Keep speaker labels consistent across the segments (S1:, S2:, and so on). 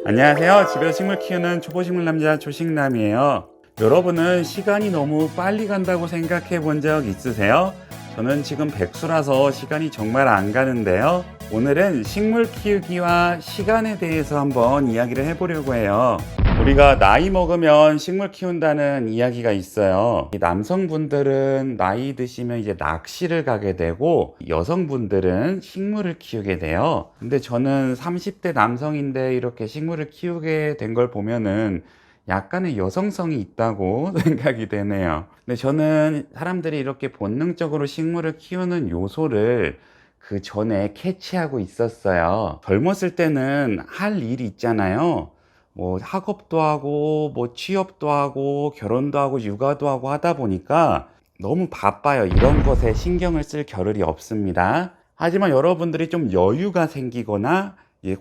S1: 안녕하세요. 집에서 식물 키우는 초보식물 남자 초식남이에요. 여러분은 시간이 너무 빨리 간다고 생각해 본 적 있으세요? 저는 지금 백수라서 시간이 정말 안 가는데요. 오늘은 식물 키우기와 시간에 대해서 한번 이야기를 해보려고 해요. 우리가 나이 먹으면 식물 키운다는 이야기가 있어요. 남성분들은 나이 드시면 이제 낚시를 가게 되고 여성분들은 식물을 키우게 돼요. 근데 저는 30대 남성인데 이렇게 식물을 키우게 된 걸 보면은 약간의 여성성이 있다고 생각이 되네요. 근데 저는 사람들이 이렇게 본능적으로 식물을 키우는 요소를 그 전에 캐치하고 있었어요. 젊었을 때는 할 일이 있잖아요. 뭐 학업도 하고 뭐 취업도 하고 결혼도 하고 육아도 하고 하다 보니까 너무 바빠요. 이런 것에 신경을 쓸 겨를이 없습니다. 하지만 여러분들이 좀 여유가 생기거나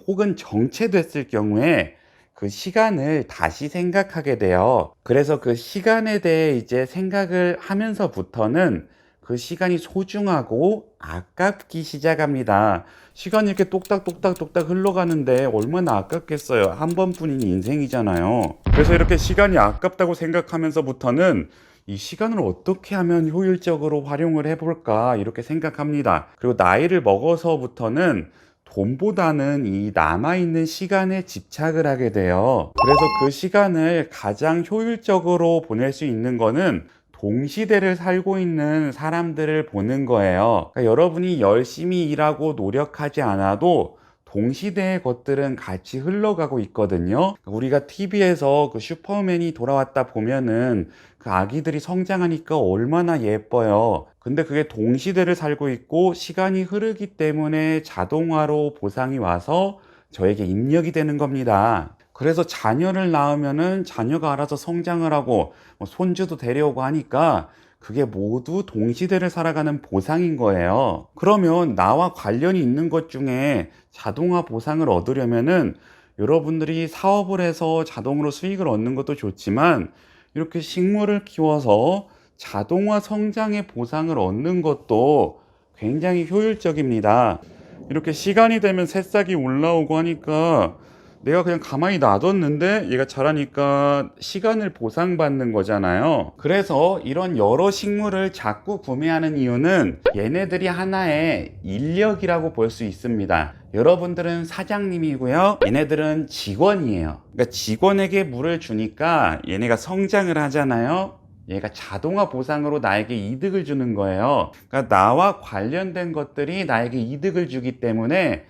S1: 혹은 정체됐을 경우에 그 시간을 다시 생각하게 돼요. 그래서 그 시간에 대해 이제 생각을 하면서부터는 그 시간이 소중하고 아깝기 시작합니다. 시간이 이렇게 똑딱똑딱똑딱 흘러가는데 얼마나 아깝겠어요. 한 번뿐인 인생이잖아요. 그래서 이렇게 시간이 아깝다고 생각하면서부터는 이 시간을 어떻게 하면 효율적으로 활용을 해볼까 이렇게 생각합니다. 그리고 나이를 먹어서부터는 돈보다는 이 남아있는 시간에 집착을 하게 돼요. 그래서 그 시간을 가장 효율적으로 보낼 수 있는 거는 동시대를 살고 있는 사람들을 보는 거예요. 그러니까 여러분이 열심히 일하고 노력하지 않아도 동시대의 것들은 같이 흘러가고 있거든요. 우리가 TV에서 그 슈퍼맨이 돌아왔다 보면은 그 아기들이 성장하니까 얼마나 예뻐요. 근데 그게 동시대를 살고 있고 시간이 흐르기 때문에 자동화로 보상이 와서 저에게 입력이 되는 겁니다. 그래서 자녀를 낳으면은 자녀가 알아서 성장을 하고 뭐 손주도 데려오고 하니까 그게 모두 동시대를 살아가는 보상인 거예요. 그러면 나와 관련이 있는 것 중에 자동화 보상을 얻으려면은 여러분들이 사업을 해서 자동으로 수익을 얻는 것도 좋지만 이렇게 식물을 키워서 자동화 성장의 보상을 얻는 것도 굉장히 효율적입니다. 이렇게 시간이 되면 새싹이 올라오고 하니까 내가 그냥 가만히 놔뒀는데 얘가 자라니까 시간을 보상받는 거잖아요. 그래서 이런 여러 식물을 자꾸 구매하는 이유는 얘네들이 하나의 인력이라고 볼 수 있습니다. 여러분들은 사장님이고요. 얘네들은 직원이에요. 그러니까 직원에게 물을 주니까 얘네가 성장을 하잖아요. 얘가 자동화 보상으로 나에게 이득을 주는 거예요. 그러니까 나와 관련된 것들이 나에게 이득을 주기 때문에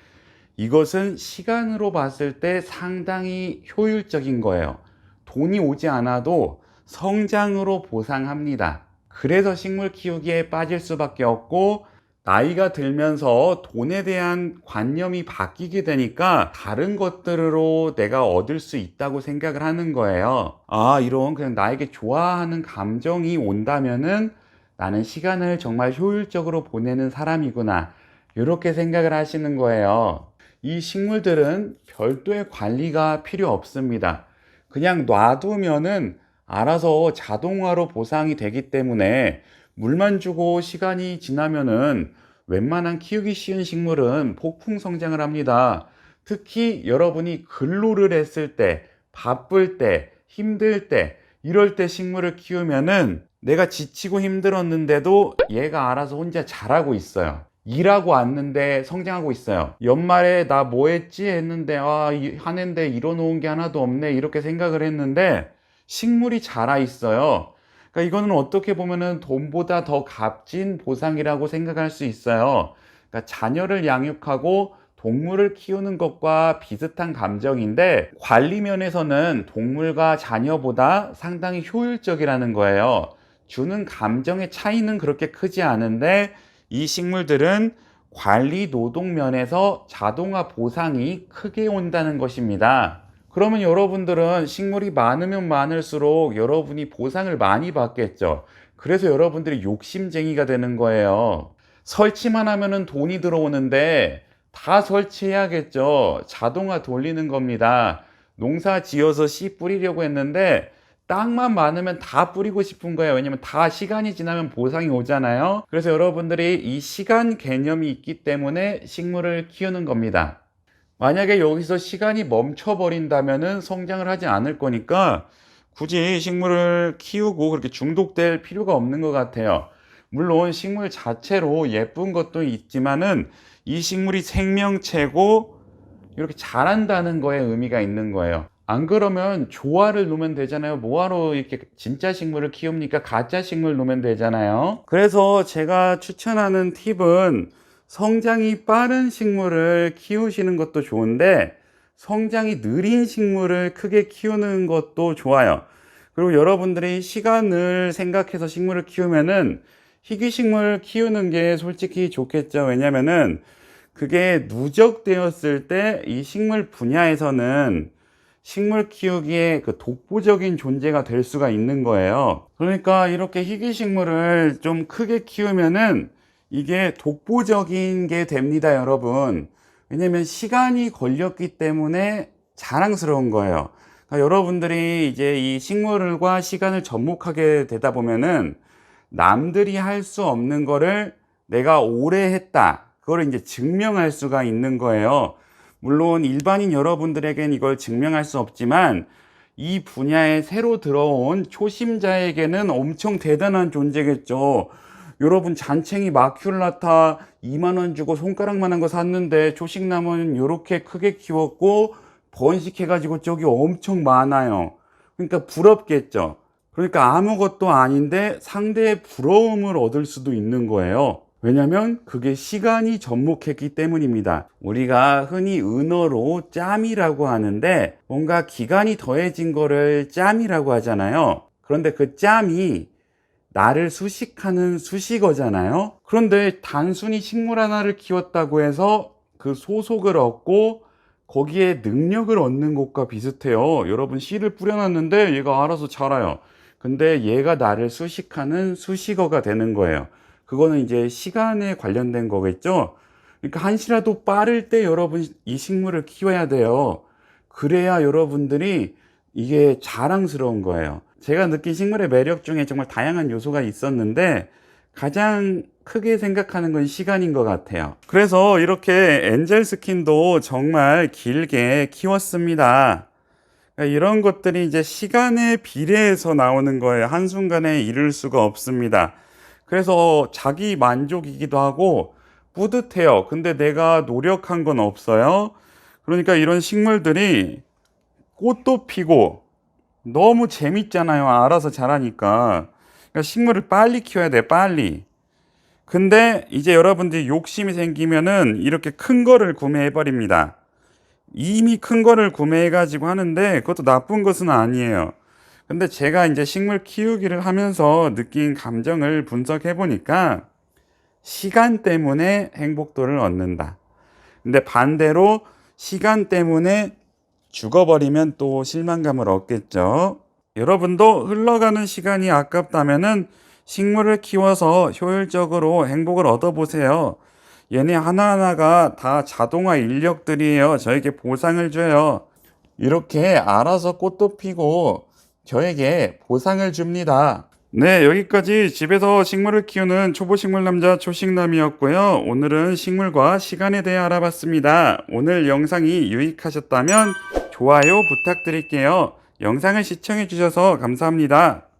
S1: 이것은 시간으로 봤을 때 상당히 효율적인 거예요. 돈이 오지 않아도 성장으로 보상합니다. 그래서 식물 키우기에 빠질 수밖에 없고 나이가 들면서 돈에 대한 관념이 바뀌게 되니까 다른 것들로 내가 얻을 수 있다고 생각을 하는 거예요. 아, 이런 그냥 나에게 좋아하는 감정이 온다면은 나는 시간을 정말 효율적으로 보내는 사람이구나. 이렇게 생각을 하시는 거예요. 이 식물들은 별도의 관리가 필요 없습니다. 그냥 놔두면은 알아서 자동화로 보상이 되기 때문에 물만 주고 시간이 지나면은 웬만한 키우기 쉬운 식물은 폭풍 성장을 합니다. 특히 여러분이 근로를 했을 때, 바쁠 때, 힘들 때, 이럴 때 식물을 키우면은 내가 지치고 힘들었는데도 얘가 알아서 혼자 자라고 있어요. 일하고 왔는데 성장하고 있어요. 연말에 나 뭐 했지 했는데 하는데 이뤄놓은 게 하나도 없네 이렇게 생각을 했는데 식물이 자라 있어요. 그러니까 이거는 어떻게 보면은 돈보다 더 값진 보상이라고 생각할 수 있어요. 그러니까 자녀를 양육하고 동물을 키우는 것과 비슷한 감정인데 관리 면에서는 동물과 자녀보다 상당히 효율적이라는 거예요. 주는 감정의 차이는 그렇게 크지 않은데 이 식물들은 관리 노동 면에서 자동화 보상이 크게 온다는 것입니다. 그러면 여러분들은 식물이 많으면 많을수록 여러분이 보상을 많이 받겠죠. 그래서 여러분들이 욕심쟁이가 되는 거예요. 설치만 하면은 돈이 들어오는데 다 설치해야겠죠. 자동화 돌리는 겁니다. 농사 지어서 씨 뿌리려고 했는데 땅만 많으면 다 뿌리고 싶은 거예요. 왜냐면 다 시간이 지나면 보상이 오잖아요. 그래서 여러분들이 이 시간 개념이 있기 때문에 식물을 키우는 겁니다. 만약에 여기서 시간이 멈춰버린다면은 성장을 하지 않을 거니까 굳이 식물을 키우고 그렇게 중독될 필요가 없는 것 같아요. 물론 식물 자체로 예쁜 것도 있지만은 이 식물이 생명체고 이렇게 자란다는 거에 의미가 있는 거예요. 안 그러면 조화를 놓으면 되잖아요. 뭐하러 이렇게 진짜 식물을 키웁니까? 가짜 식물 놓으면 되잖아요. 그래서 제가 추천하는 팁은 성장이 빠른 식물을 키우시는 것도 좋은데 성장이 느린 식물을 크게 키우는 것도 좋아요. 그리고 여러분들이 시간을 생각해서 식물을 키우면은 희귀식물 키우는 게 솔직히 좋겠죠. 왜냐면은 그게 누적되었을 때 이 식물 분야에서는 식물 키우기에 그 독보적인 존재가 될 수가 있는 거예요. 그러니까 이렇게 희귀식물을 좀 크게 키우면은 이게 독보적인 게 됩니다, 여러분. 왜냐면 시간이 걸렸기 때문에 자랑스러운 거예요. 그러니까 여러분들이 이제 이 식물과 시간을 접목하게 되다 보면은 남들이 할 수 없는 거를 내가 오래 했다. 그거를 이제 증명할 수가 있는 거예요. 물론 일반인 여러분들에겐 이걸 증명할 수 없지만 이 분야에 새로 들어온 초심자에게는 엄청 대단한 존재겠죠. 여러분 잔챙이 마큘라타 2만 원 주고 손가락만한 거 샀는데 초식나무는 이렇게 크게 키웠고 번식해가지고 저기 엄청 많아요. 그러니까 부럽겠죠. 그러니까 아무것도 아닌데 상대의 부러움을 얻을 수도 있는 거예요. 왜냐면 그게 시간이 접목했기 때문입니다. 우리가 흔히 은어로 짬이라고 하는데 뭔가 기간이 더해진 거를 짬이라고 하잖아요. 그런데 그 짬이 나를 수식하는 수식어잖아요. 그런데 단순히 식물 하나를 키웠다고 해서 그 소속을 얻고 거기에 능력을 얻는 것과 비슷해요. 여러분 씨를 뿌려놨는데 얘가 알아서 자라요. 근데 얘가 나를 수식하는 수식어가 되는 거예요. 그거는 이제 시간에 관련된 거겠죠. 그러니까 한시라도 빠를 때 여러분 이 식물을 키워야 돼요. 그래야 여러분들이 이게 자랑스러운 거예요. 제가 느낀 식물의 매력 중에 정말 다양한 요소가 있었는데 가장 크게 생각하는 건 시간인 것 같아요. 그래서 이렇게 엔젤 스킨도 정말 길게 키웠습니다. 그러니까 이런 것들이 이제 시간에 비례해서 나오는 거예요. 한순간에 이룰 수가 없습니다. 그래서 자기 만족이기도 하고 뿌듯해요. 근데 내가 노력한 건 없어요. 그러니까 이런 식물들이 꽃도 피고 너무 재밌잖아요. 알아서 자라니까. 그러니까 식물을 빨리 키워야 돼, 빨리. 근데 이제 여러분들이 욕심이 생기면은 이렇게 큰 거를 구매해 버립니다. 이미 큰 거를 구매해 가지고 하는데 그것도 나쁜 것은 아니에요. 근데 제가 이제 식물 키우기를 하면서 느낀 감정을 분석해 보니까 시간 때문에 행복도를 얻는다. 근데 반대로 시간 때문에 죽어버리면 또 실망감을 얻겠죠. 여러분도 흘러가는 시간이 아깝다면은 식물을 키워서 효율적으로 행복을 얻어보세요. 얘네 하나하나가 다 자동화 인력들이에요. 저에게 보상을 줘요. 이렇게 알아서 꽃도 피고 저에게 보상을 줍니다. 네, 여기까지 집에서 식물을 키우는 초보식물 남자 초식남이었고요. 오늘은 식물과 시간에 대해 알아봤습니다. 오늘 영상이 유익하셨다면 좋아요 부탁드릴게요. 영상을 시청해 주셔서 감사합니다.